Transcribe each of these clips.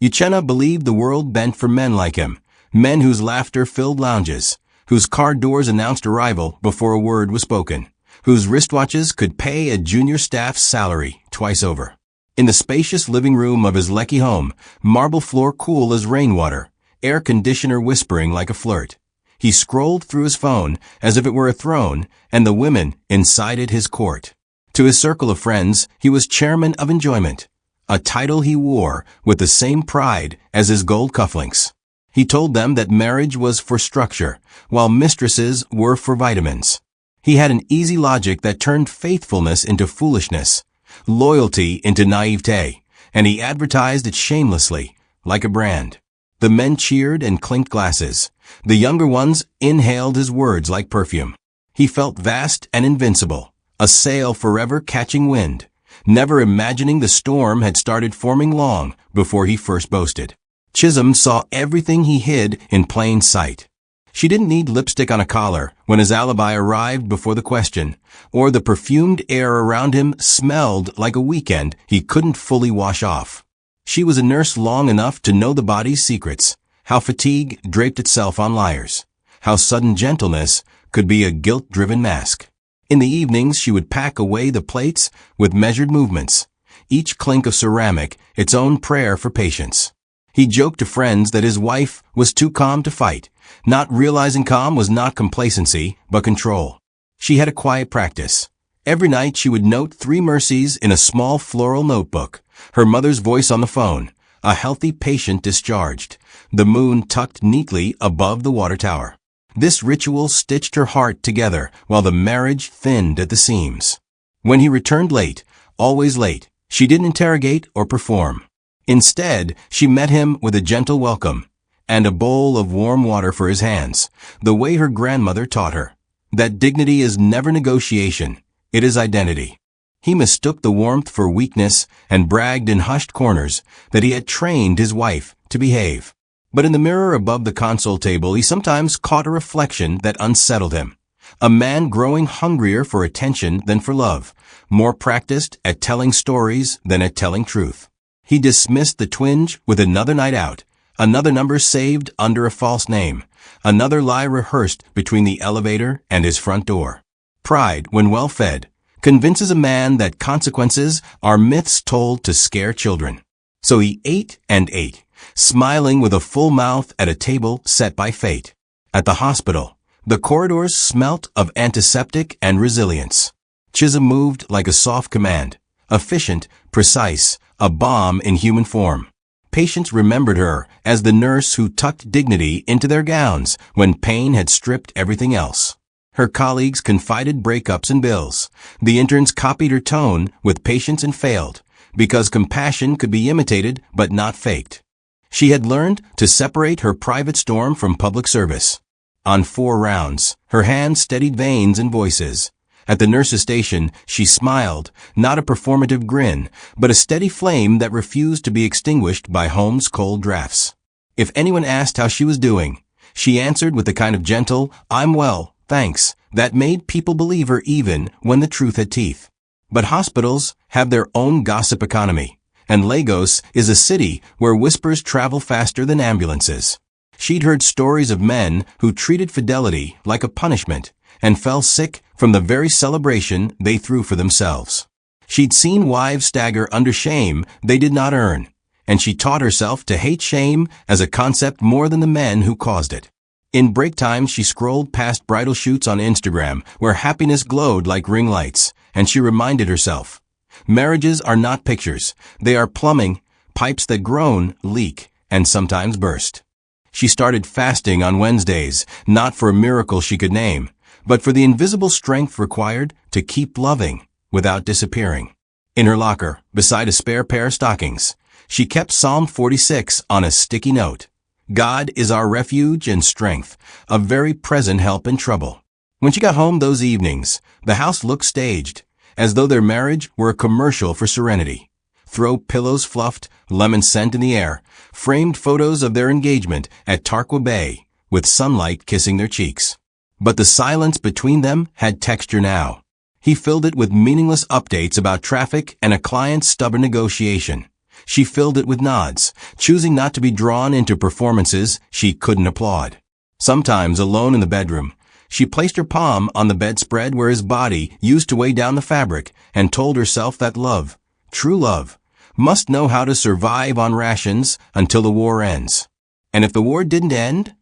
Uchenna believed the world bent for men like him, men whose laughter filled lounges, whose car doors announced arrival before a word was spoken, whose wristwatches could pay a junior staff's salary twice over. In the spacious living room of his Lecky home, marble floor cool as rainwater, air conditioner whispering like a flirt, he scrolled through his phone as if it were a throne, and the women incited his court. To his circle of friends, he was chairman of enjoyment, a title he wore with the same pride as his gold cufflinks. He told them that marriage was for structure, while mistresses were for vitamins. He had an easy logic that turned faithfulness into foolishness, loyalty into naivete, and he advertised it shamelessly, like a brand. The men cheered and clinked glasses. The younger ones inhaled his words like perfume. He felt vast and invincible, a sail forever catching wind, never imagining the storm had started forming long before he first boasted. Chisom saw everything he hid in plain sight. She didn't need lipstick on a collar when his alibi arrived before the question, or the perfumed air around him smelled like a weekend he couldn't fully wash off. She was a nurse long enough to know the body's secrets, how fatigue draped itself on liars, how sudden gentleness could be a guilt-driven mask. In the evenings, she would pack away the plates with measured movements, each clink of ceramic its own prayer for patience. He joked to friends that his wife was too calm to fight, not realizing calm was not complacency, but control. She had a quiet practice. Every night she would note 3 mercies in a small floral notebook, her mother's voice on the phone, a healthy patient discharged, the moon tucked neatly above the water tower. This ritual stitched her heart together while the marriage thinned at the seams. When he returned late, always late, she didn't interrogate or perform. Instead, she met him with a gentle welcome and a bowl of warm water for his hands, the way her grandmother taught her. That dignity is never negotiation, it is identity. He mistook the warmth for weakness and bragged in hushed corners that he had trained his wife to behave. But in the mirror above the console table, he sometimes caught a reflection that unsettled him. A man growing hungrier for attention than for love, more practiced at telling stories than at telling truth. He dismissed the twinge with another night out, another number saved under a false name, another lie rehearsed between the elevator and his front door. Pride, when well fed, convinces a man that consequences are myths told to scare children. So he ate and ate, smiling with a full mouth at a table set by fate. At the hospital, the corridors smelt of antiseptic and resilience. Chisom moved like a soft command, efficient, precise, a bomb in human form. Patients remembered her as the nurse who tucked dignity into their gowns when pain had stripped everything else. Her colleagues confided breakups and bills. The interns copied her tone with patience and failed, because compassion could be imitated but not faked. She had learned to separate her private storm from public service. On 4 rounds, her hand steadied veins and voices. At the nurse's station, she smiled, not a performative grin, but a steady flame that refused to be extinguished by home's cold drafts. If anyone asked how she was doing, she answered with the kind of gentle, "I'm well, thanks," that made people believe her even when the truth had teeth. But hospitals have their own gossip economy, and Lagos is a city where whispers travel faster than ambulances. She'd heard stories of men who treated fidelity like a punishment and fell sick from the very celebration they threw for themselves. She'd seen wives stagger under shame they did not earn, and she taught herself to hate shame as a concept more than the men who caused it. In break time, she scrolled past bridal shoots on Instagram where happiness glowed like ring lights, and she reminded herself, marriages are not pictures, they are plumbing, pipes that groan, leak, and sometimes burst. She started fasting on Wednesdays, not for a miracle she could name, but for the invisible strength required to keep loving without disappearing. In her locker, beside a spare pair of stockings, she kept Psalm 46 on a sticky note. God is our refuge and strength, a very present help in trouble. When she got home those evenings, the house looked staged, as though their marriage were a commercial for serenity. Throw pillows fluffed, lemon scent in the air, framed photos of their engagement at Tarqua Bay, with sunlight kissing their cheeks. But the silence between them had texture now. He filled it with meaningless updates about traffic and a client's stubborn negotiation. She filled it with nods, choosing not to be drawn into performances she couldn't applaud. Sometimes, alone in the bedroom, she placed her palm on the bedspread where his body used to weigh down the fabric and told herself that love, true love, must know how to survive on rations until the war ends. And if the war didn't end,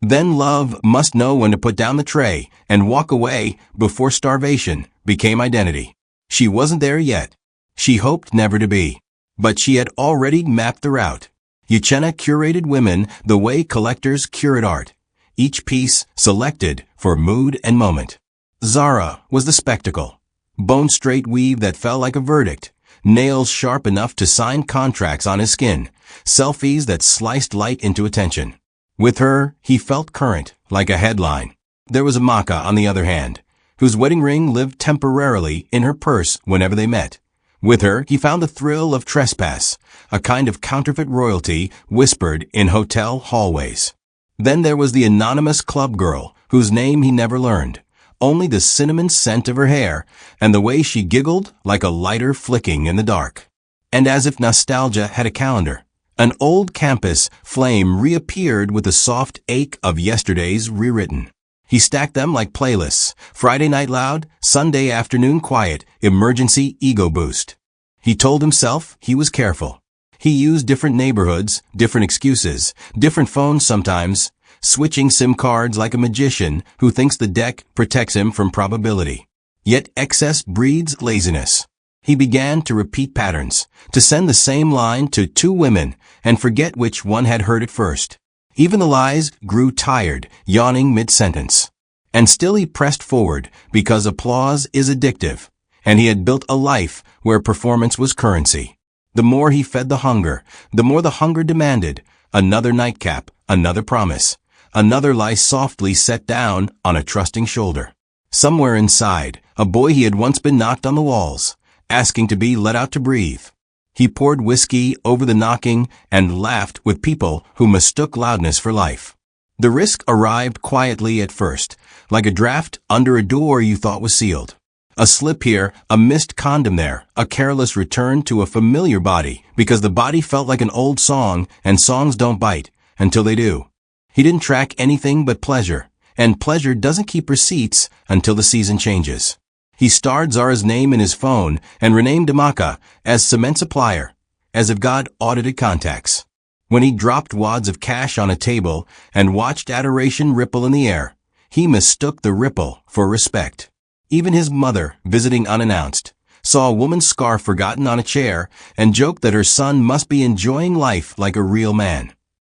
then love must know when to put down the tray and walk away before starvation became identity. She wasn't there yet. She hoped never to be. But she had already mapped the route. Uchenna curated women the way collectors curate art, each piece selected for mood and moment. Zara was the spectacle. Bone-straight weave that fell like a verdict, nails sharp enough to sign contracts on his skin, selfies that sliced light into attention. With her, he felt current, like a headline. There was Amaka, on the other hand, whose wedding ring lived temporarily in her purse whenever they met. With her, he found the thrill of trespass, a kind of counterfeit royalty whispered in hotel hallways. Then there was the anonymous club girl, whose name he never learned, only the cinnamon scent of her hair and the way she giggled like a lighter flicking in the dark. And as if nostalgia had a calendar, an old campus flame reappeared with the soft ache of yesterday's rewritten. He stacked them like playlists: Friday night loud, Sunday afternoon quiet, emergency ego boost. He told himself he was careful. He used different neighborhoods, different excuses, different phones sometimes, switching SIM cards like a magician who thinks the deck protects him from probability. Yet excess breeds laziness. He began to repeat patterns, to send the same line to two women and forget which one had heard it first. Even the lies grew tired, yawning mid-sentence. And still he pressed forward because applause is addictive, and he had built a life where performance was currency. The more he fed the hunger, the more the hunger demanded another nightcap, another promise, another lie softly set down on a trusting shoulder. Somewhere inside, a boy he had once been knocked on the walls, asking to be let out to breathe. He poured whiskey over the knocking and laughed with people who mistook loudness for life. The risk arrived quietly at first, like a draft under a door you thought was sealed. A slip here, a missed condom there, a careless return to a familiar body, because the body felt like an old song, and songs don't bite until they do. He didn't track anything but pleasure, and pleasure doesn't keep receipts until the season changes. He starred Zara's name in his phone and renamed Amaka as cement supplier, as if God audited contacts. When he dropped wads of cash on a table and watched adoration ripple in the air, he mistook the ripple for respect. Even his mother, visiting unannounced, saw a woman's scarf forgotten on a chair and joked that her son must be enjoying life like a real man.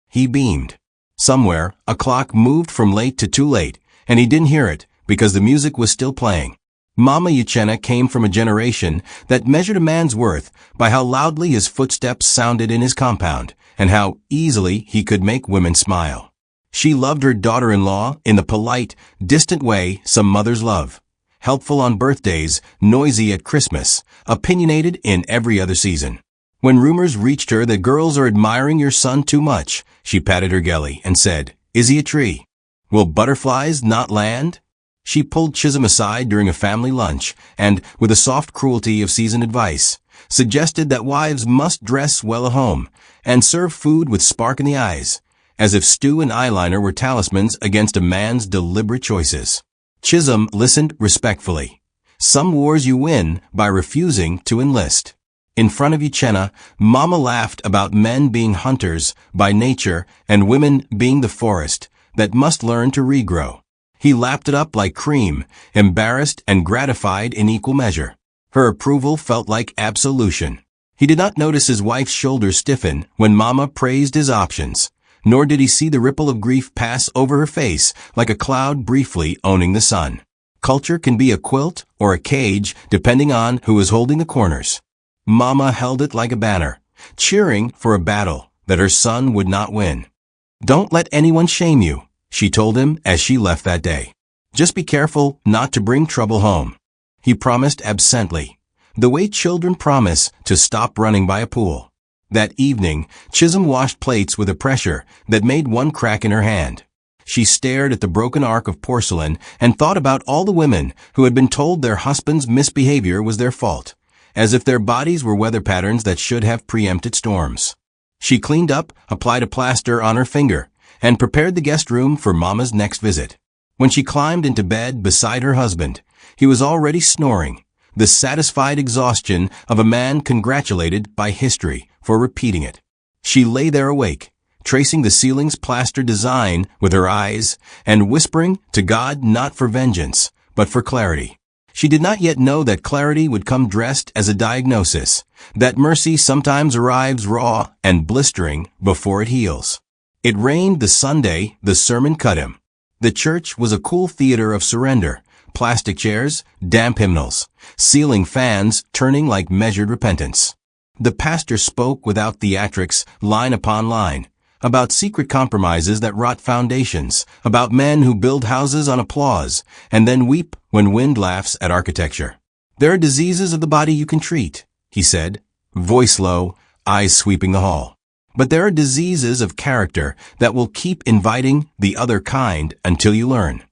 He beamed. Somewhere, a clock moved from late to too late, and he didn't hear it because the music was still playing. Mama Uchenna came from a generation that measured a man's worth by how loudly his footsteps sounded in his compound and how easily he could make women smile. She loved her daughter-in-law in the polite, distant way some mothers love. Helpful on birthdays, noisy at Christmas, opinionated in every other season. When rumors reached her that girls are admiring your son too much, she patted her gelly and said, "Is he a tree? Will butterflies not land?" She pulled Chisom aside during a family lunch and, with the soft cruelty of seasoned advice, suggested that wives must dress well at home and serve food with spark in the eyes, as if stew and eyeliner were talismans against a man's deliberate choices. Chisom listened respectfully. Some wars you win by refusing to enlist. In front of Uchenna, Mama laughed about men being hunters by nature and women being the forest that must learn to regrow. He lapped it up like cream, embarrassed and gratified in equal measure. Her approval felt like absolution. He did not notice his wife's shoulders stiffen when Mama praised his options, nor did he see the ripple of grief pass over her face like a cloud briefly owning the sun. Culture can be a quilt or a cage depending on who is holding the corners. Mama held it like a banner, cheering for a battle that her son would not win. "Don't let anyone shame you," she told him as she left that day. "Just be careful not to bring trouble home." He promised absently, the way children promise to stop running by a pool. That evening, Chisom washed plates with a pressure that made one crack in her hand. She stared at the broken arc of porcelain and thought about all the women who had been told their husband's misbehavior was their fault, as if their bodies were weather patterns that should have preempted storms. She cleaned up, applied a plaster on her finger, and prepared the guest room for Mama's next visit. When she climbed into bed beside her husband, he was already snoring, the satisfied exhaustion of a man congratulated by history for repeating it. She lay there awake, tracing the ceiling's plaster design with her eyes and whispering to God not for vengeance, but for clarity. She did not yet know that clarity would come dressed as a diagnosis, that mercy sometimes arrives raw and blistering before it heals. It rained the Sunday the sermon cut him. The church was a cool theater of surrender, plastic chairs, damp hymnals, ceiling fans turning like measured repentance. The pastor spoke without theatrics, line upon line, about secret compromises that rot foundations, about men who build houses on applause and then weep when wind laughs at architecture. There are diseases of the body you can treat, he said, voice low, eyes sweeping the hall. But there are diseases of character that will keep inviting the other kind until you learn.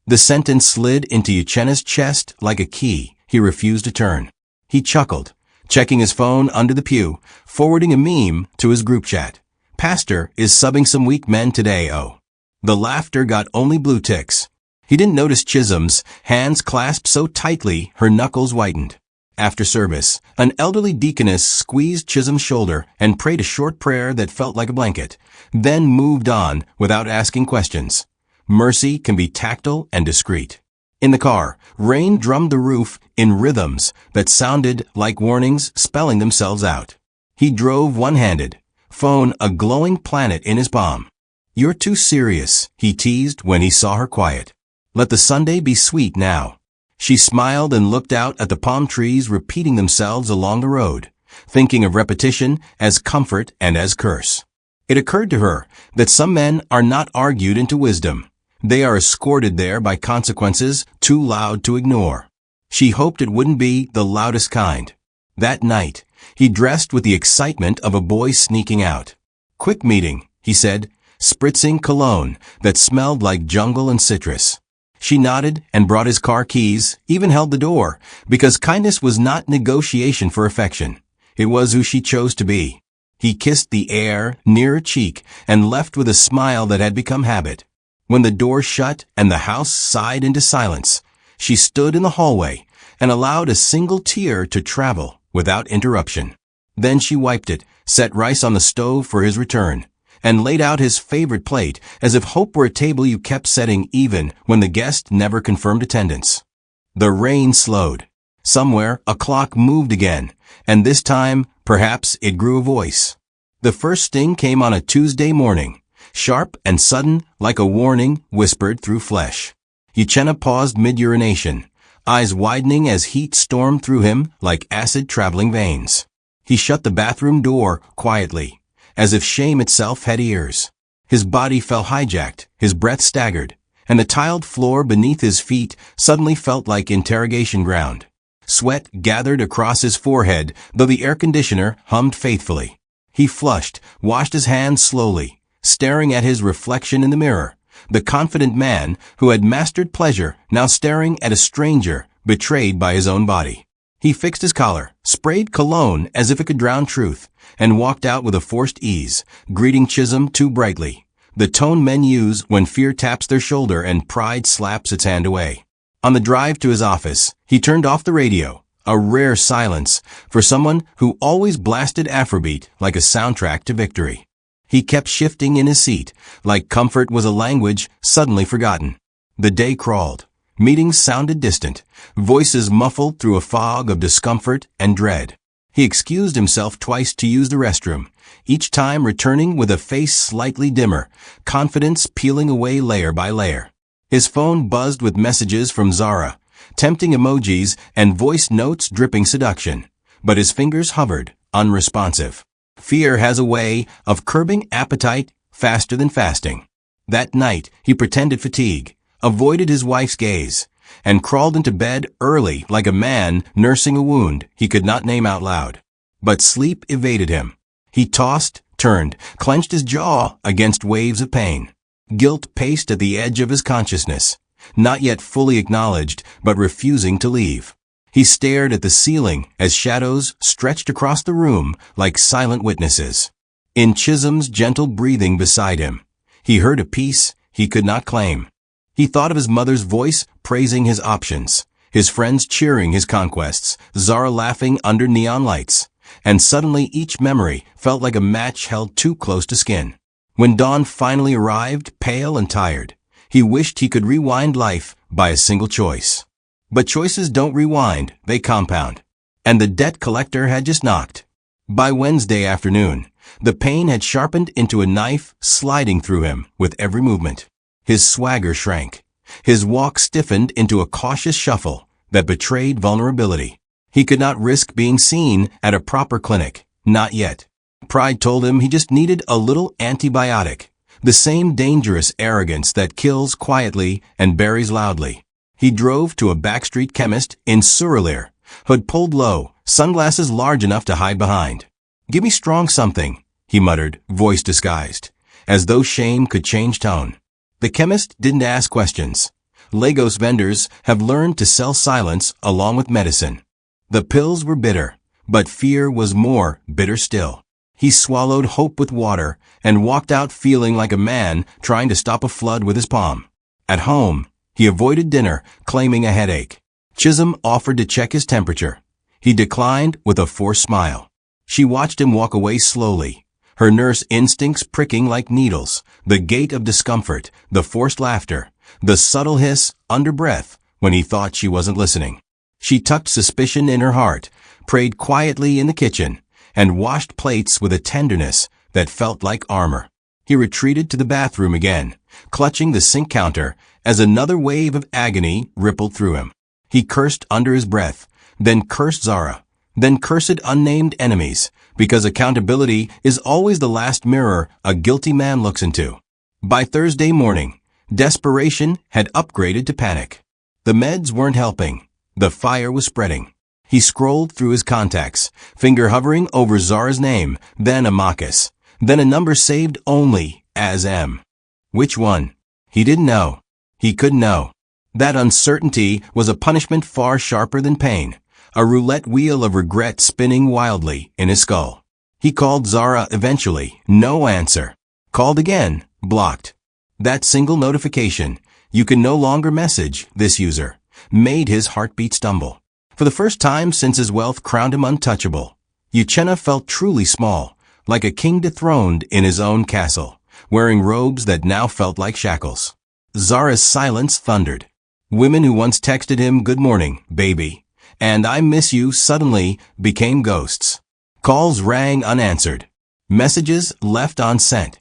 The sentence slid into Uchenna's chest like a key he refused to turn. He chuckled, checking his phone under the pew, forwarding a meme to his group chat. Pastor is subbing some weak men today, oh. The laughter got only blue ticks. He didn't notice Chisom's hands clasped so tightly her knuckles whitened. After service, an elderly deaconess squeezed Chisom's shoulder and prayed a short prayer that felt like a blanket, then moved on without asking questions. Mercy can be tactile and discreet. In the car, rain drummed the roof in rhythms that sounded like warnings spelling themselves out. He drove one-handed, phone a glowing planet in his palm. You're too serious, he teased when he saw her quiet. Let the Sunday be sweet now. She smiled and looked out at the palm trees repeating themselves along the road, thinking of repetition as comfort and as curse. It occurred to her that some men are not argued into wisdom. They are escorted there by consequences too loud to ignore. She hoped it wouldn't be the loudest kind. That night, he dressed with the excitement of a boy sneaking out. Quick meeting, he said, spritzing cologne that smelled like jungle and citrus. She nodded and brought his car keys, even held the door, because kindness was not negotiation for affection. It was who she chose to be. He kissed the air near her cheek and left with a smile that had become habit. When the door shut and the house sighed into silence, she stood in the hallway and allowed a single tear to travel without interruption. Then she wiped it, set rice on the stove for his return, and laid out his favorite plate as if hope were a table you kept setting even when the guest never confirmed attendance. The rain slowed. Somewhere a clock moved again, and this time perhaps it grew a voice. The first sting came on a Tuesday morning, sharp and sudden like a warning whispered through flesh. Uchenna paused mid-urination, eyes widening as heat stormed through him like acid traveling veins. He shut the bathroom door quietly, as if shame itself had ears. His body felt hijacked, his breath staggered, and the tiled floor beneath his feet suddenly felt like interrogation ground. Sweat gathered across his forehead, though the air conditioner hummed faithfully. He flushed, washed his hands slowly, staring at his reflection in the mirror, the confident man who had mastered pleasure now staring at a stranger betrayed by his own body. He fixed his collar, sprayed cologne as if it could drown truth, and walked out with a forced ease, greeting Chisom too brightly, the tone men use when fear taps their shoulder and pride slaps its hand away. On the drive to his office, he turned off the radio, a rare silence for someone who always blasted Afrobeat like a soundtrack to victory. He kept shifting in his seat, like comfort was a language suddenly forgotten. The day crawled. Meetings sounded distant, voices muffled through a fog of discomfort and dread. He excused himself twice to use the restroom, each time returning with a face slightly dimmer, confidence peeling away layer by layer. His phone buzzed with messages from Zara, tempting emojis and voice notes dripping seduction, but his fingers hovered, unresponsive. Fear has a way of curbing appetite faster than fasting. That night, he pretended fatigue, avoided his wife's gaze, and crawled into bed early like a man nursing a wound he could not name out loud. But sleep evaded him. He tossed, turned, clenched his jaw against waves of pain. Guilt paced at the edge of his consciousness, not yet fully acknowledged, but refusing to leave. He stared at the ceiling as shadows stretched across the room like silent witnesses. In Chisom's gentle breathing beside him, he heard a peace he could not claim. He thought of his mother's voice praising his options, his friends cheering his conquests, Zara laughing under neon lights, and suddenly each memory felt like a match held too close to skin. When dawn finally arrived, pale and tired, he wished he could rewind life by a single choice. But choices don't rewind, they compound. And the debt collector had just knocked. By Wednesday afternoon, the pain had sharpened into a knife sliding through him with every movement. His swagger shrank. His walk stiffened into a cautious shuffle that betrayed vulnerability. He could not risk being seen at a proper clinic, not yet. Pride told him he just needed a little antibiotic, the same dangerous arrogance that kills quietly and buries loudly. He drove to a backstreet chemist in Surreylir, hood pulled low, sunglasses large enough to hide behind. "Give me strong something," he muttered, voice disguised, as though shame could change tone. The chemist didn't ask questions. Lagos vendors have learned to sell silence along with medicine. The pills were bitter, but fear was more bitter still. He swallowed hope with water and walked out feeling like a man trying to stop a flood with his palm. At home, he avoided dinner, claiming a headache. Chisom offered to check his temperature. He declined with a forced smile. She watched him walk away slowly, her nurse instincts pricking like needles, the gait of discomfort, the forced laughter, the subtle hiss under breath when he thought she wasn't listening. She tucked suspicion in her heart, prayed quietly in the kitchen, and washed plates with a tenderness that felt like armor. He retreated to the bathroom again, clutching the sink counter as another wave of agony rippled through him. He cursed under his breath, then cursed Zara, then cursed unnamed enemies, because accountability is always the last mirror a guilty man looks into. By Thursday morning, desperation had upgraded to panic. The meds weren't helping. The fire was spreading. He scrolled through his contacts, finger hovering over Zara's name, then Amakas, then a number saved only as M. Which one? He didn't know. He couldn't know. That uncertainty was a punishment far sharper than pain, a roulette wheel of regret spinning wildly in his skull. He called Zara eventually, no answer. Called again, blocked. That single notification, "You can no longer message this user," made his heartbeat stumble. For the first time since his wealth crowned him untouchable, Uchenna felt truly small, like a king dethroned in his own castle, wearing robes that now felt like shackles. Zara's silence thundered. Women who once texted him, "Good morning, baby," and "I miss you," suddenly became ghosts. Calls rang unanswered. Messages left unsent.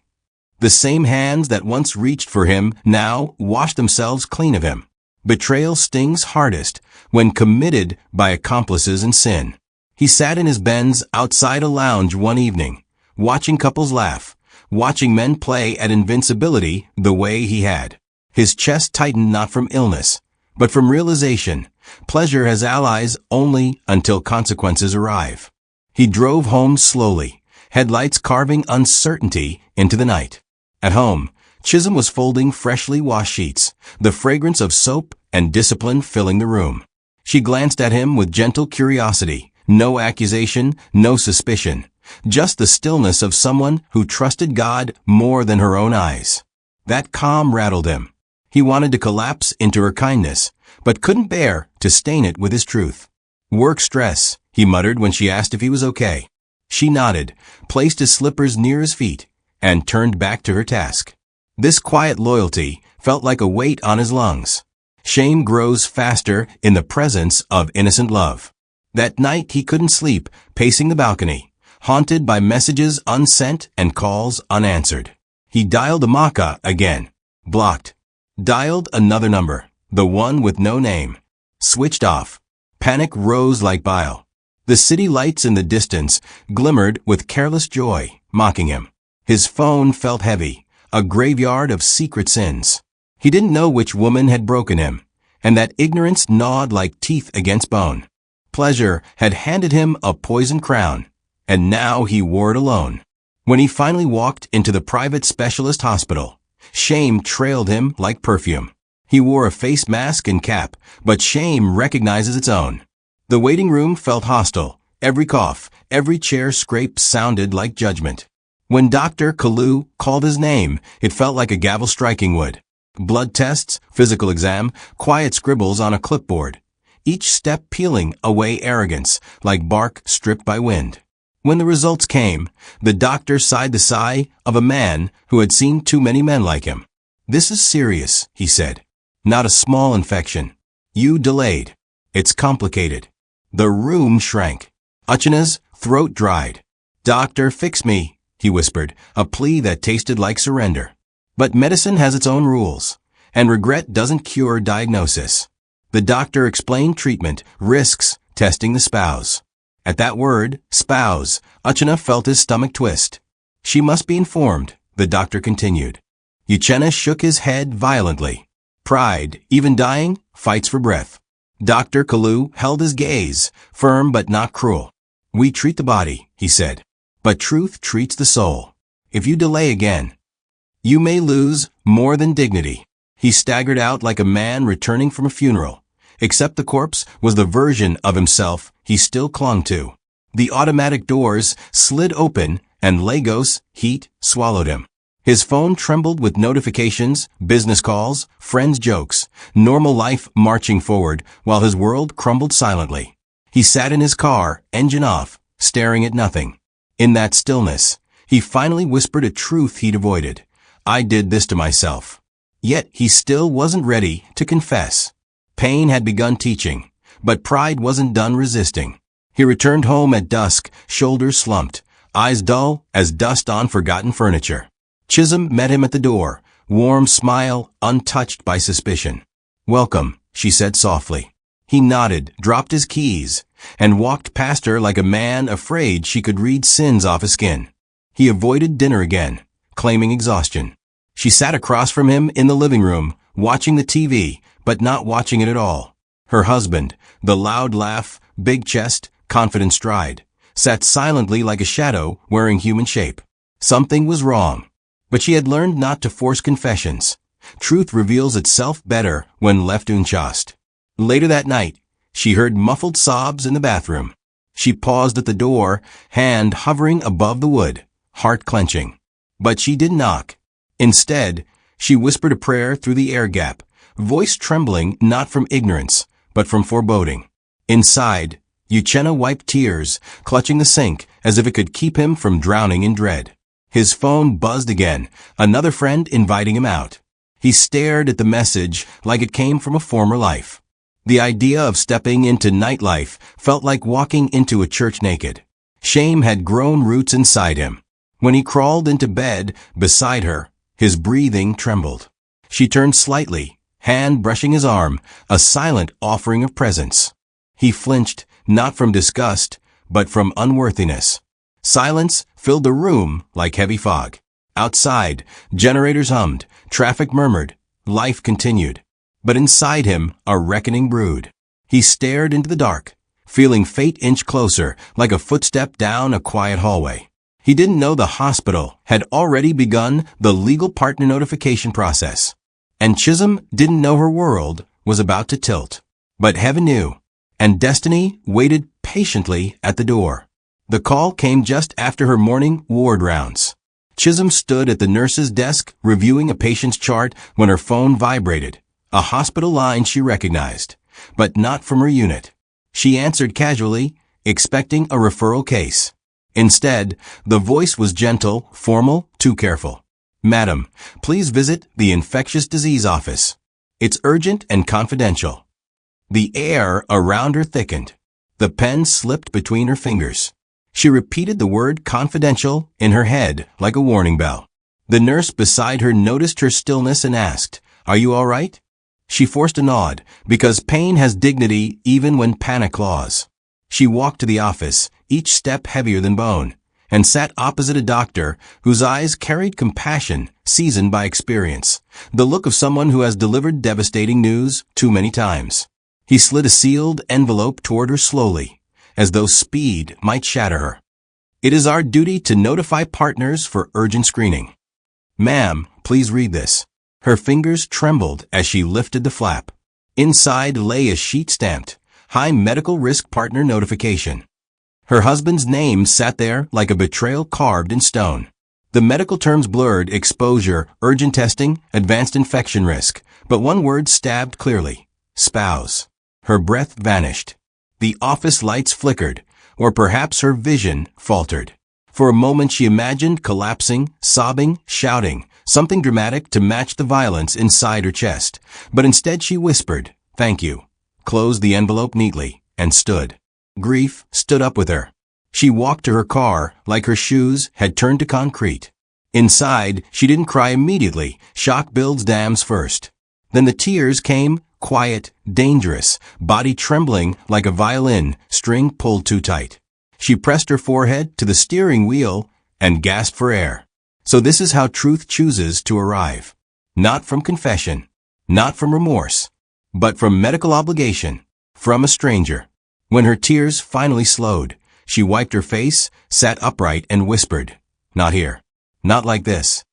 The same hands that once reached for him now washed themselves clean of him. Betrayal stings hardest when committed by accomplices in sin. He sat in his Benz outside a lounge one evening, watching couples laugh, watching men play at invincibility the way he had. His chest tightened not from illness, but from realization. Pleasure has allies only until consequences arrive. He drove home slowly, headlights carving uncertainty into the night. At home, Chisom was folding freshly washed sheets, the fragrance of soap and discipline filling the room. She glanced at him with gentle curiosity, no accusation, no suspicion, just the stillness of someone who trusted God more than her own eyes. That calm rattled him. He wanted to collapse into her kindness, but couldn't bear to stain it with his truth. "Work stress," he muttered when she asked if he was okay. She nodded, placed his slippers near his feet, and turned back to her task. This quiet loyalty felt like a weight on his lungs. Shame grows faster in the presence of innocent love. That night he couldn't sleep, pacing the balcony, haunted by messages unsent and calls unanswered. He dialed Amaka again. Blocked. Dialed another number, the one with no name. Switched off. Panic rose like bile. The city lights in the distance glimmered with careless joy, mocking him. His phone felt heavy, a graveyard of secret sins. He didn't know which woman had broken him, and that ignorance gnawed like teeth against bone. Pleasure had handed him a poisoned crown, and now he wore it alone. When he finally walked into the private specialist hospital, shame trailed him like perfume. He wore a face mask and cap, but shame recognizes its own. The waiting room felt hostile. Every cough, every chair scrape sounded like judgment. When Dr. Kalu called his name, it felt like a gavel striking would. Blood tests, physical exam, quiet scribbles on a clipboard. Each step peeling away arrogance, like bark stripped by wind. When the results came, the doctor sighed the sigh of a man who had seen too many men like him. "This is serious," he said. "Not a small infection. You delayed. It's complicated." The room shrank. Uchenna's throat dried. "Doctor, fix me," he whispered, a plea that tasted like surrender. But medicine has its own rules, and regret doesn't cure diagnosis. The doctor explained treatment, risks, testing the spouse. At that word, spouse, Uchenna felt his stomach twist. "She must be informed," the doctor continued. Uchenna shook his head violently. Pride, even dying, fights for breath. Dr. Kalu held his gaze, firm but not cruel. "We treat the body," he said, "but truth treats the soul. If you delay again, you may lose more than dignity." He staggered out like a man returning from a funeral, except the corpse was the version of himself he still clung to. The automatic doors slid open and Lagos heat swallowed him. His phone trembled with notifications, business calls, friends' jokes, normal life marching forward while his world crumbled silently. He sat in his car, engine off, staring at nothing. In that stillness, he finally whispered a truth he'd avoided. "I did this to myself." Yet he still wasn't ready to confess. Pain had begun teaching, but pride wasn't done resisting. He returned home at dusk, shoulders slumped, eyes dull as dust on forgotten furniture. Chisom met him at the door, warm smile, untouched by suspicion. "Welcome," she said softly. He nodded, dropped his keys, and walked past her like a man afraid she could read sins off his skin. He avoided dinner again, claiming exhaustion. She sat across from him in the living room, watching the TV, but not watching it at all. Her husband, the loud laugh, big chest, confident stride, sat silently like a shadow wearing human shape. Something was wrong, but she had learned not to force confessions. Truth reveals itself better when left unchaste. Later that night, she heard muffled sobs in the bathroom. She paused at the door, hand hovering above the wood, heart clenching. But she didn't knock. Instead, she whispered a prayer through the air gap, voice trembling not from ignorance, but from foreboding. Inside, Uchenna wiped tears, clutching the sink as if it could keep him from drowning in dread. His phone buzzed again, another friend inviting him out. He stared at the message like it came from a former life. The idea of stepping into nightlife felt like walking into a church naked. Shame had grown roots inside him. When he crawled into bed beside her, his breathing trembled. She turned slightly, hand brushing his arm, a silent offering of presence. He flinched, not from disgust, but from unworthiness. Silence filled the room like heavy fog. Outside, generators hummed, traffic murmured, life continued. But inside him, a reckoning brewed. He stared into the dark, feeling fate inch closer, like a footstep down a quiet hallway. He didn't know the hospital had already begun the legal partner notification process. And Chisom didn't know her world was about to tilt. But heaven knew, and destiny waited patiently at the door. The call came just after her morning ward rounds. Chisom stood at the nurse's desk reviewing a patient's chart when her phone vibrated. A hospital line she recognized, but not from her unit. She answered casually, expecting a referral case. Instead, the voice was gentle, formal, too careful. "Madam, please visit the infectious disease office. It's urgent and confidential." The air around her thickened. The pen slipped between her fingers. She repeated the word confidential in her head like a warning bell. The nurse beside her noticed her stillness and asked, "Are you all right?" She forced a nod, because pain has dignity even when panic claws. She walked to the office, each step heavier than bone, and sat opposite a doctor whose eyes carried compassion, seasoned by experience, the look of someone who has delivered devastating news too many times. He slid a sealed envelope toward her slowly, as though speed might shatter her. "It is our duty to notify partners for urgent screening. Ma'am, please read this." Her fingers trembled as she lifted the flap. Inside lay a sheet stamped, high medical risk partner notification. Her husband's name sat there like a betrayal carved in stone. The medical terms blurred: exposure, urgent testing, advanced infection risk, but one word stabbed clearly: spouse. Her breath vanished. The office lights flickered, or perhaps her vision faltered. For a moment she imagined collapsing, sobbing, shouting, something dramatic to match the violence inside her chest. But instead she whispered, "Thank you," closed the envelope neatly, and stood. Grief stood up with her. She walked to her car like her shoes had turned to concrete. Inside, she didn't cry immediately. Shock builds dams first. Then the tears came, quiet, dangerous, body trembling like a violin string pulled too tight. She pressed her forehead to the steering wheel and gasped for air. So this is how truth chooses to arrive. Not from confession, not from remorse, but from medical obligation, from a stranger. When her tears finally slowed, she wiped her face, sat upright, and whispered, "Not here. Not like this."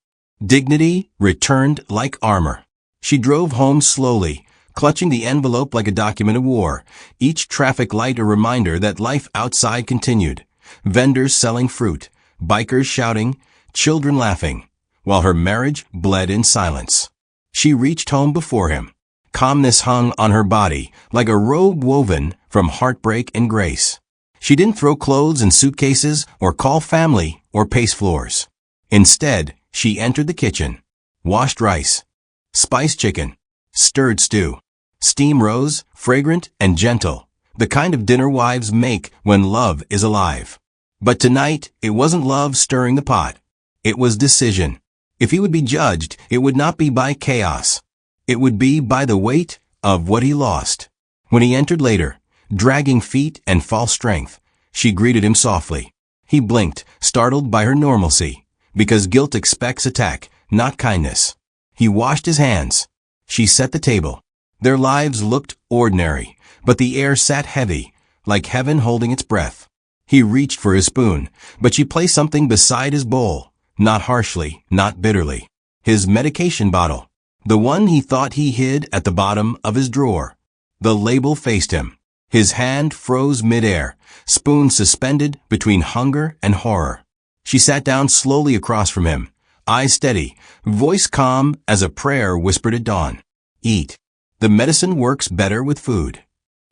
Dignity returned like armor. She drove home slowly, clutching the envelope like a document of war, each traffic light a reminder that life outside continued. Vendors selling fruit, bikers shouting, children laughing, while her marriage bled in silence. She reached home before him. Calmness hung on her body like a robe woven from heartbreak and grace. She didn't throw clothes in suitcases or call family or pace floors. Instead, she entered the kitchen, washed rice, spiced chicken, stirred stew. Steam rose, fragrant and gentle, the kind of dinner wives make when love is alive. But tonight, it wasn't love stirring the pot. It was decision. If he would be judged, it would not be by chaos. It would be by the weight of what he lost. When he entered later, dragging feet and false strength, she greeted him softly. He blinked, startled by her normalcy, because guilt expects attack, not kindness. He washed his hands. She set the table. Their lives looked ordinary, but the air sat heavy, like heaven holding its breath. He reached for his spoon, but she placed something beside his bowl, not harshly, not bitterly. His medication bottle, the one he thought he hid at the bottom of his drawer. The label faced him. His hand froze midair, spoon suspended between hunger and horror. She sat down slowly across from him, eyes steady, voice calm as a prayer whispered at dawn. "Eat. The medicine works better with food."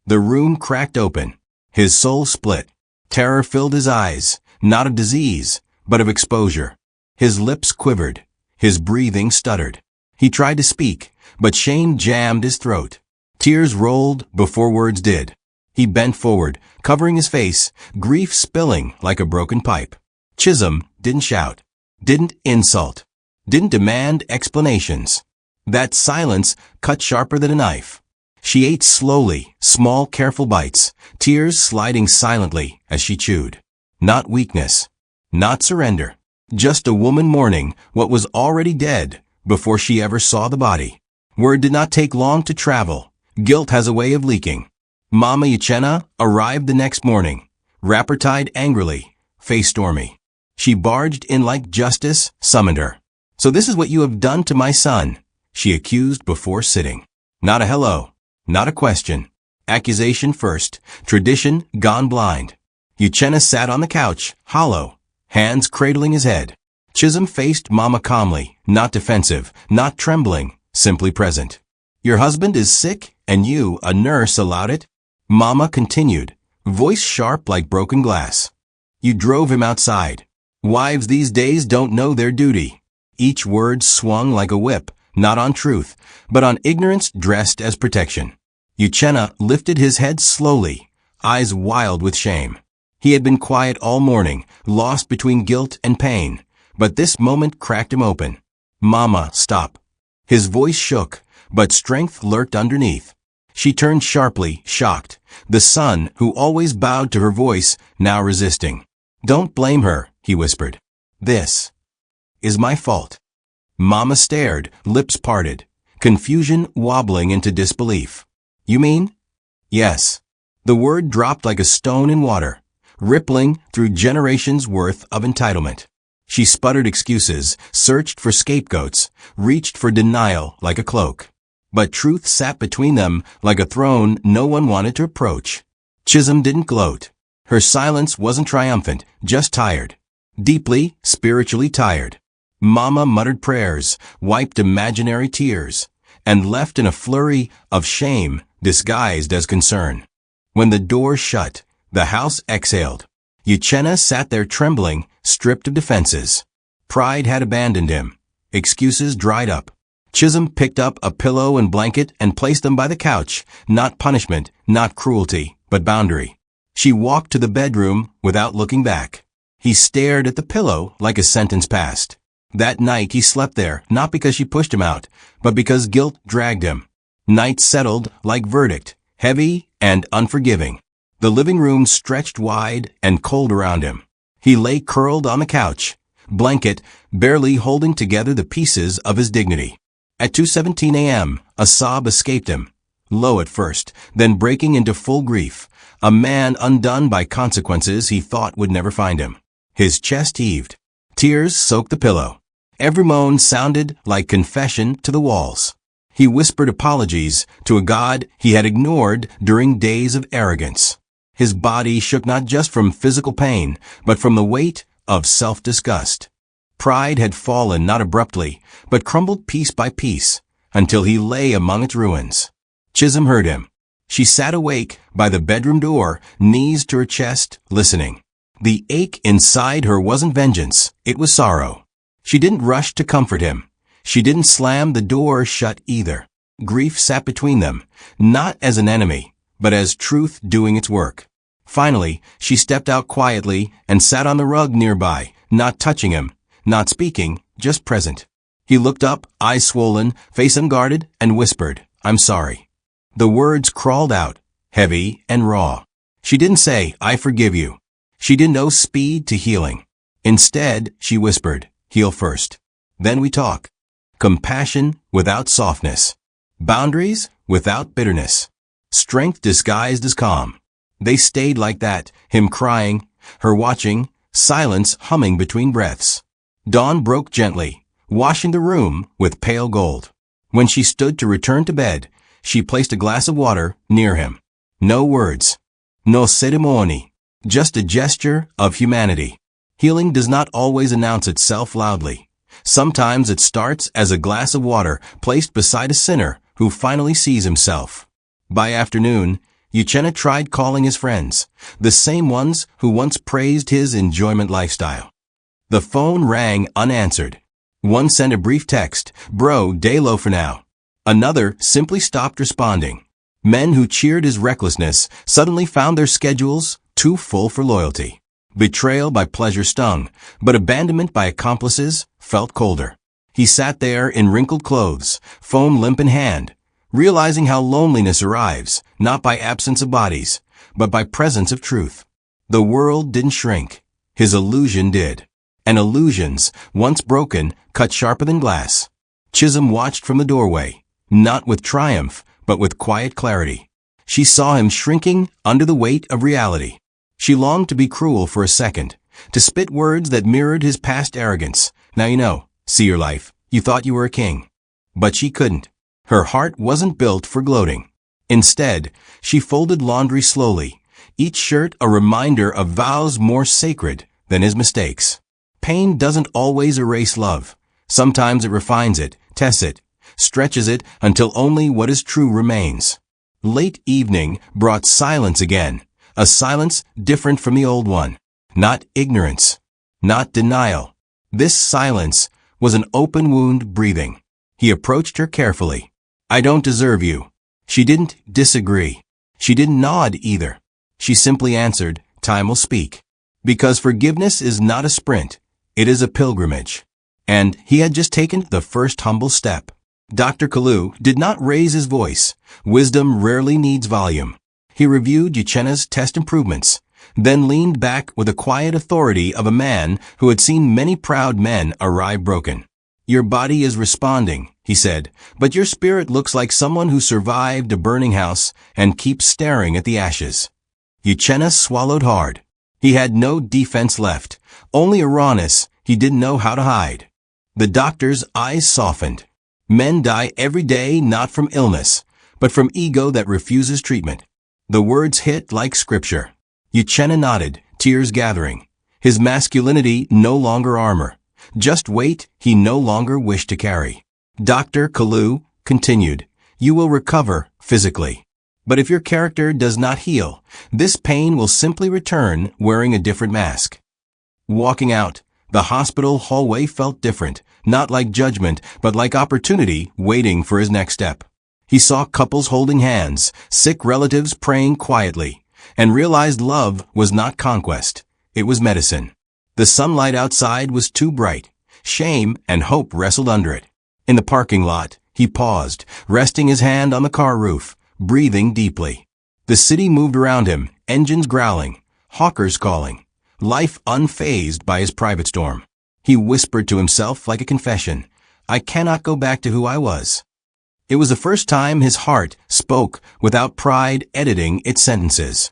The room cracked open. His soul split. Terror filled his eyes, not of disease, but of exposure. His lips quivered. His breathing stuttered. He tried to speak, but shame jammed his throat. Tears rolled before words did. He bent forward, covering his face, grief spilling like a broken pipe. Chisom didn't shout, didn't insult, didn't demand explanations. That silence cut sharper than a knife. She ate slowly, small, careful bites, tears sliding silently as she chewed. Not weakness, not surrender, just a woman mourning what was already dead before she ever saw the body. Word did not take long to travel. Guilt has a way of leaking. Mama Uchenna arrived the next morning, wrapper tied angrily, face stormy. She barged in like justice summoned her. "So this is what you have done to my son," she accused before sitting. Not a hello, not a question. Accusation first, tradition gone blind. Uchenna sat on the couch, hollow, hands cradling his head. Chisom faced Mama calmly, not defensive, not trembling, simply present. "Your husband is sick, and you, a nurse, allowed it?" Mama continued, voice sharp like broken glass. "You drove him outside. Wives these days don't know their duty." Each word swung like a whip, not on truth, but on ignorance dressed as protection. Uchenna lifted his head slowly, eyes wild with shame. He had been quiet all morning, lost between guilt and pain, but this moment cracked him open. "Mama, stop." His voice shook, but strength lurked underneath. She turned sharply, shocked, the son who always bowed to her voice now resisting. "Don't blame her," he whispered. "This is my fault." Mama stared, lips parted, confusion wobbling into disbelief. "You mean?" "Yes." The word dropped like a stone in water, rippling through generations' worth of entitlement. She sputtered excuses, searched for scapegoats, reached for denial like a cloak. But truth sat between them like a throne no one wanted to approach. Chisom didn't gloat. Her silence wasn't triumphant, just tired. Deeply, spiritually tired. Mama muttered prayers, wiped imaginary tears, and left in a flurry of shame disguised as concern. When the door shut, the house exhaled. Uchenna sat there trembling, stripped of defenses. Pride had abandoned him. Excuses dried up. Chisom picked up a pillow and blanket and placed them by the couch, not punishment, not cruelty, but boundary. She walked to the bedroom without looking back. He stared at the pillow like a sentence passed. That night he slept there, not because she pushed him out, but because guilt dragged him. Night settled like verdict, heavy and unforgiving. The living room stretched wide and cold around him. He lay curled on the couch, blanket barely holding together the pieces of his dignity. At 2:17 a.m., a sob escaped him. Low at first, then breaking into full grief, a man undone by consequences he thought would never find him. His chest heaved. Tears soaked the pillow. Every moan sounded like confession to the walls. He whispered apologies to a God he had ignored during days of arrogance. His body shook not just from physical pain, but from the weight of self-disgust. Pride had fallen not abruptly, but crumbled piece by piece, until he lay among its ruins. Chisom heard him. She sat awake by the bedroom door, knees to her chest, listening. The ache inside her wasn't vengeance, it was sorrow. She didn't rush to comfort him. She didn't slam the door shut either. Grief sat between them, not as an enemy, but as truth doing its work. Finally, she stepped out quietly and sat on the rug nearby, not touching him, not speaking, just present. He looked up, eyes swollen, face unguarded, and whispered, "I'm sorry." The words crawled out, heavy and raw. She didn't say, "I forgive you." She didn't know speed to healing. Instead, she whispered, "Heal first. Then we talk." Compassion without softness. Boundaries without bitterness. Strength disguised as calm. They stayed like that, him crying, her watching, silence humming between breaths. Dawn broke gently, washing the room with pale gold. When she stood to return to bed, she placed a glass of water near him. No words. No ceremony. Just a gesture of humanity. Healing does not always announce itself loudly. Sometimes it starts as a glass of water placed beside a sinner who finally sees himself. By afternoon, Uchenna tried calling his friends, the same ones who once praised his enjoyment lifestyle. The phone rang unanswered. One sent a brief text, "Bro, day low for now." Another simply stopped responding. Men who cheered his recklessness suddenly found their schedules too full for loyalty. Betrayal by pleasure stung, but abandonment by accomplices felt colder. He sat there in wrinkled clothes, phone limp in hand, realizing how loneliness arrives, not by absence of bodies, but by presence of truth. The world didn't shrink. His illusion did. And illusions, once broken, cut sharper than glass. Chisom watched from the doorway, not with triumph, but with quiet clarity. She saw him shrinking under the weight of reality. She longed to be cruel for a second, to spit words that mirrored his past arrogance. "Now you know, see your life. You thought you were a king." But she couldn't. Her heart wasn't built for gloating. Instead, she folded laundry slowly, each shirt a reminder of vows more sacred than his mistakes. Pain doesn't always erase love. Sometimes it refines it, tests it, stretches it until only what is true remains. Late evening brought silence again, a silence different from the old one. Not ignorance, not denial. This silence was an open wound breathing. He approached her carefully. "I don't deserve you." She didn't disagree. She didn't nod either. She simply answered, "Time will speak." Because forgiveness is not a sprint, it is a pilgrimage. And he had just taken the first humble step. Dr. Kalu did not raise his voice. Wisdom rarely needs volume. He reviewed Uchenna's test improvements, then leaned back with the quiet authority of a man who had seen many proud men arrive broken. "Your body is responding," he said, "but your spirit looks like someone who survived a burning house and keeps staring at the ashes." Uchenna swallowed hard. He had no defense left, only a rawness he didn't know how to hide. The doctor's eyes softened. Men die every day not from illness, but from ego that refuses treatment. The words hit like scripture. Uchenna nodded, tears gathering. His masculinity no longer armor, just weight he no longer wished to carry. Dr. Kalu continued, "You will recover physically. But if your character does not heal, this pain will simply return wearing a different mask." Walking out, the hospital hallway felt different, not like judgment, but like opportunity waiting for his next step. He saw couples holding hands, sick relatives praying quietly, and realized love was not conquest, it was medicine. The sunlight outside was too bright. Shame and hope wrestled under it. In the parking lot, he paused, resting his hand on the car roof, breathing deeply. The city moved around him, engines growling, hawkers calling, life unfazed by his private storm. He whispered to himself like a confession, "I cannot go back to who I was." It was the first time his heart spoke without pride editing its sentences.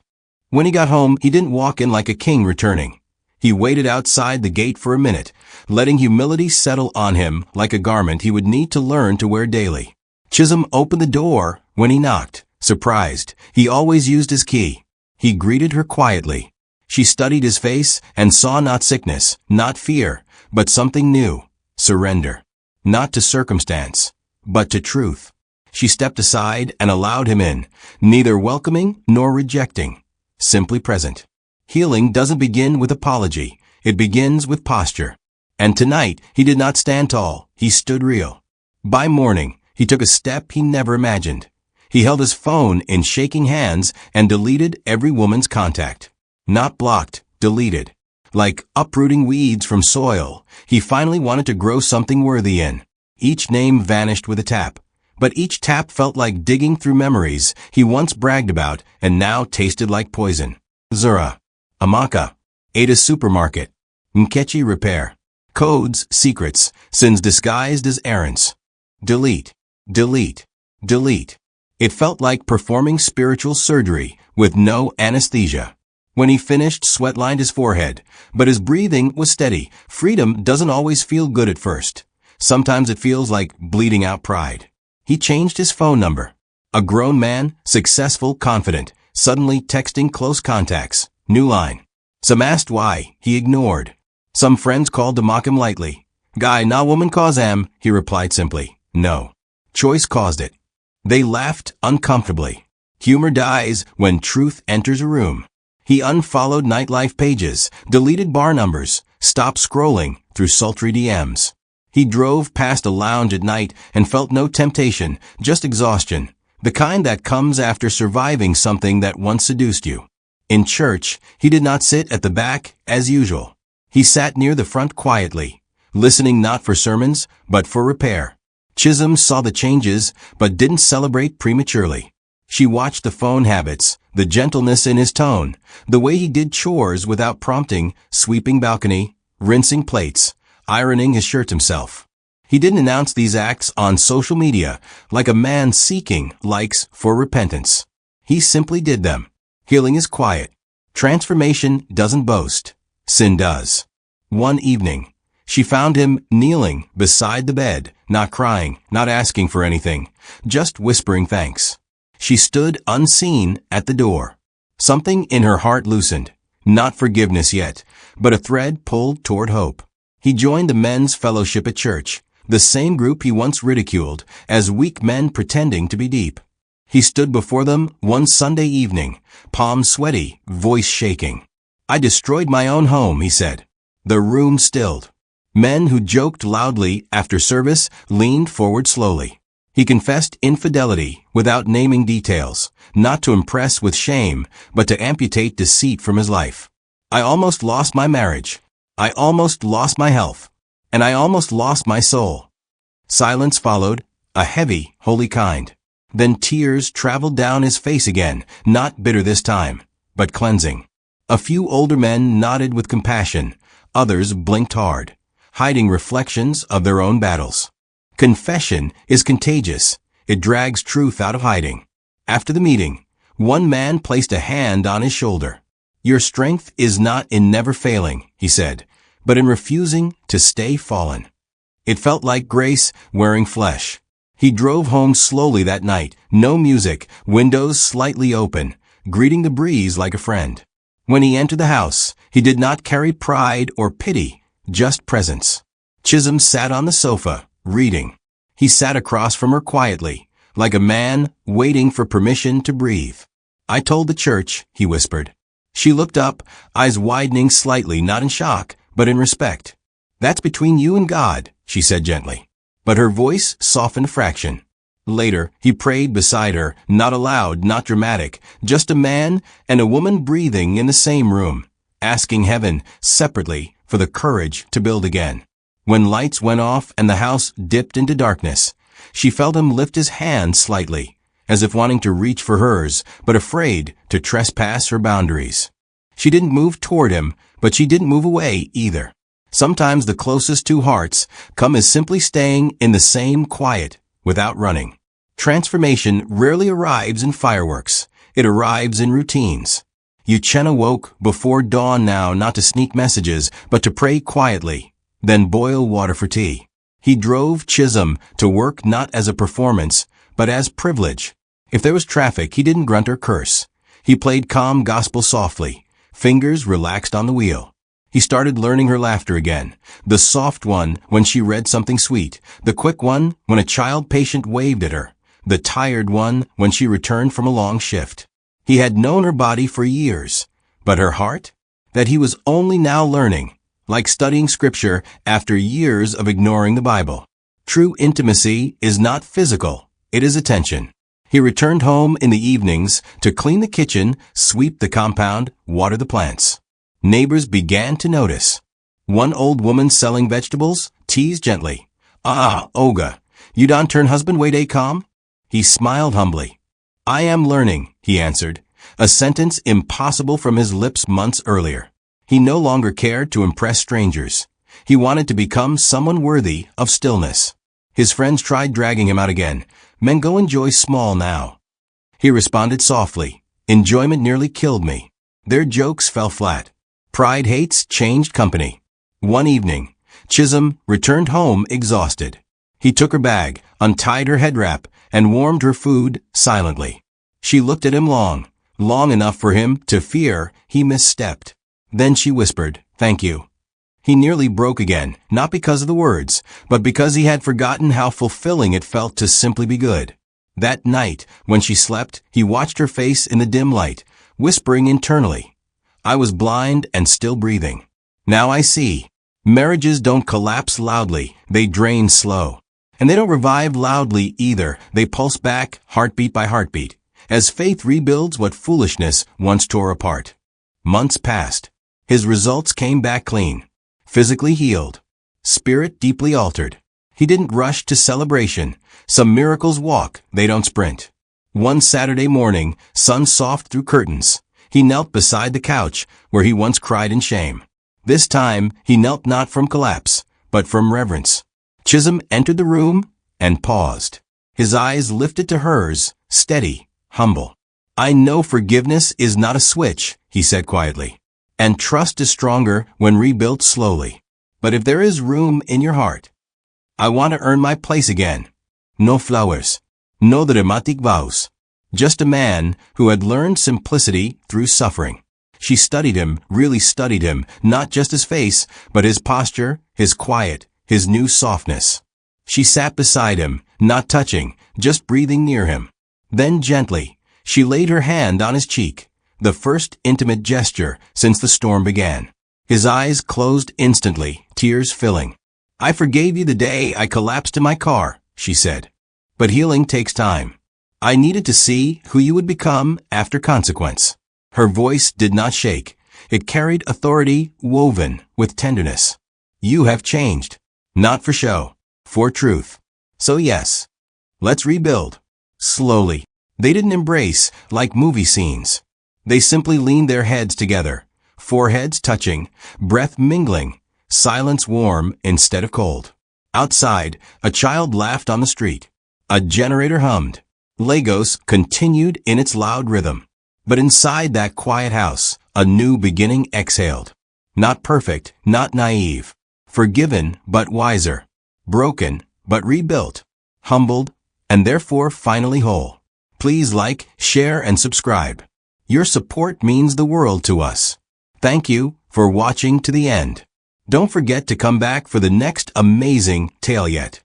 When he got home, he didn't walk in like a king returning. He waited outside the gate for a minute, letting humility settle on him like a garment he would need to learn to wear daily. Chisom opened the door when he knocked, surprised. He always used his key. He greeted her quietly. She studied his face and saw not sickness, not fear, but something new, surrender. Not to circumstance, but to truth. She stepped aside and allowed him in, neither welcoming nor rejecting, simply present. Healing doesn't begin with apology, it begins with posture. And tonight, he did not stand tall, he stood real. By morning, he took a step he never imagined. He held his phone in shaking hands and deleted every woman's contact. Not blocked, deleted. Like uprooting weeds from soil, he finally wanted to grow something worthy in. Each name vanished with a tap. But each tap felt like digging through memories he once bragged about and now tasted like poison. Zura. Amaka. Ada Supermarket. Nkechi Repair. Codes, secrets, sins disguised as errands. Delete. Delete. Delete. It felt like performing spiritual surgery with no anesthesia. When he finished, sweat lined his forehead, but his breathing was steady. Freedom doesn't always feel good at first. Sometimes it feels like bleeding out pride. He changed his phone number. A grown man, successful, confident, suddenly texting close contacts. New line. Some asked why, he ignored. Some friends called to mock him lightly. "Guy, na woman cause am," he replied simply. No. Choice caused it. They laughed uncomfortably. Humor dies when truth enters a room. He unfollowed nightlife pages, deleted bar numbers, stopped scrolling through sultry DMs. He drove past a lounge at night and felt no temptation, just exhaustion, the kind that comes after surviving something that once seduced you. In church, he did not sit at the back as usual. He sat near the front quietly, listening not for sermons, but for repair. Chisom saw the changes, but didn't celebrate prematurely. She watched the phone habits, the gentleness in his tone, the way he did chores without prompting, sweeping balcony, rinsing plates, ironing his shirt himself. He didn't announce these acts on social media like a man seeking likes for repentance. He simply did them. Healing is quiet. Transformation doesn't boast. Sin does. One evening, she found him kneeling beside the bed, not crying, not asking for anything, just whispering thanks. She stood unseen at the door. Something in her heart loosened. Not forgiveness yet, but a thread pulled toward hope. He joined the men's fellowship at church, the same group he once ridiculed as weak men pretending to be deep. He stood before them one Sunday evening, palms sweaty, voice shaking. "I destroyed my own home," he said. The room stilled. Men who joked loudly after service leaned forward slowly. He confessed infidelity without naming details, not to impress with shame, but to amputate deceit from his life. "I almost lost my marriage. I almost lost my health. And I almost lost my soul." Silence followed, a heavy, holy kind. Then tears traveled down his face again, not bitter this time, but cleansing. A few older men nodded with compassion, others blinked hard, hiding reflections of their own battles. Confession is contagious. It drags truth out of hiding. After the meeting, one man placed a hand on his shoulder. "Your strength is not in never failing," he said, "but in refusing to stay fallen." It felt like grace wearing flesh. He drove home slowly that night, no music, windows slightly open, greeting the breeze like a friend. When he entered the house, he did not carry pride or pity, just presence. Chisom sat on the sofa, reading. He sat across from her quietly, like a man waiting for permission to breathe. "I told the church," he whispered. She looked up, eyes widening slightly, not in shock, but in respect. "That's between you and God," she said gently. But her voice softened a fraction. Later, he prayed beside her, not aloud, not dramatic, just a man and a woman breathing in the same room, asking heaven, separately, for the courage to build again. When lights went off and the house dipped into darkness, she felt him lift his hand slightly, as if wanting to reach for hers, but afraid to trespass her boundaries. She didn't move toward him, but she didn't move away either. Sometimes the closest two hearts come as simply staying in the same quiet, without running. Transformation rarely arrives in fireworks. It arrives in routines. Uchenna woke before dawn now, not to sneak messages, but to pray quietly, then boil water for tea. He drove Chisom to work not as a performance, but as privilege. If there was traffic, he didn't grunt or curse. He played calm gospel softly, fingers relaxed on the wheel. He started learning her laughter again, the soft one when she read something sweet, the quick one when a child patient waved at her, the tired one when she returned from a long shift. He had known her body for years, but her heart? That he was only now learning, like studying scripture after years of ignoring the Bible. True intimacy is not physical, it is attention. He returned home in the evenings to clean the kitchen, sweep the compound, water the plants. Neighbors began to notice. One old woman selling vegetables teased gently. "Ah, Olga, you don't turn husband wait a calm?" He smiled humbly. "I am learning," he answered, a sentence impossible from his lips months earlier. He no longer cared to impress strangers. He wanted to become someone worthy of stillness. His friends tried dragging him out again. "Men, go enjoy small now." He responded softly. "Enjoyment nearly killed me." Their jokes fell flat. Pride hates changed company. One evening, Chisom returned home exhausted. He took her bag, untied her head wrap, and warmed her food silently. She looked at him long enough for him to fear he misstepped. Then she whispered, "Thank you." He nearly broke again, not because of the words, but because he had forgotten how fulfilling it felt to simply be good. That night, when she slept, he watched her face in the dim light, whispering internally, "I was blind and still breathing. Now I see. Marriages don't collapse loudly, they drain slow. And they don't revive loudly either, they pulse back, heartbeat by heartbeat, as faith rebuilds what foolishness once tore apart." Months passed. His results came back clean. Physically healed. Spirit deeply altered. He didn't rush to celebration. Some miracles walk, they don't sprint. One Saturday morning, sun soft through curtains, he knelt beside the couch where he once cried in shame. This time, he knelt not from collapse, but from reverence. Chisom entered the room and paused. His eyes lifted to hers, steady, humble. "I know forgiveness is not a switch," he said quietly, "and trust is stronger when rebuilt slowly. But if there is room in your heart, I want to earn my place again. No flowers, no dramatic vows. Just a man who had learned simplicity through suffering." She studied him, really studied him, not just his face, but his posture, his quiet, his new softness. She sat beside him, not touching, just breathing near him. Then gently, she laid her hand on his cheek, the first intimate gesture since the storm began. His eyes closed instantly, tears filling. "I forgave you the day I collapsed in my car," she said. "But healing takes time. I needed to see who you would become after consequence." Her voice did not shake. It carried authority woven with tenderness. "You have changed. Not for show. For truth. So yes, let's rebuild." Slowly. They didn't embrace like movie scenes. They simply leaned their heads together, foreheads touching, breath mingling, silence warm instead of cold. Outside, a child laughed on the street. A generator hummed. Lagos continued in its loud rhythm. But inside that quiet house, a new beginning exhaled. Not perfect, not naive. Forgiven, but wiser. Broken, but rebuilt. Humbled, and therefore finally whole. Please like, share, and subscribe. Your support means the world to us. Thank you for watching to the end. Don't forget to come back for the next amazing tale yet.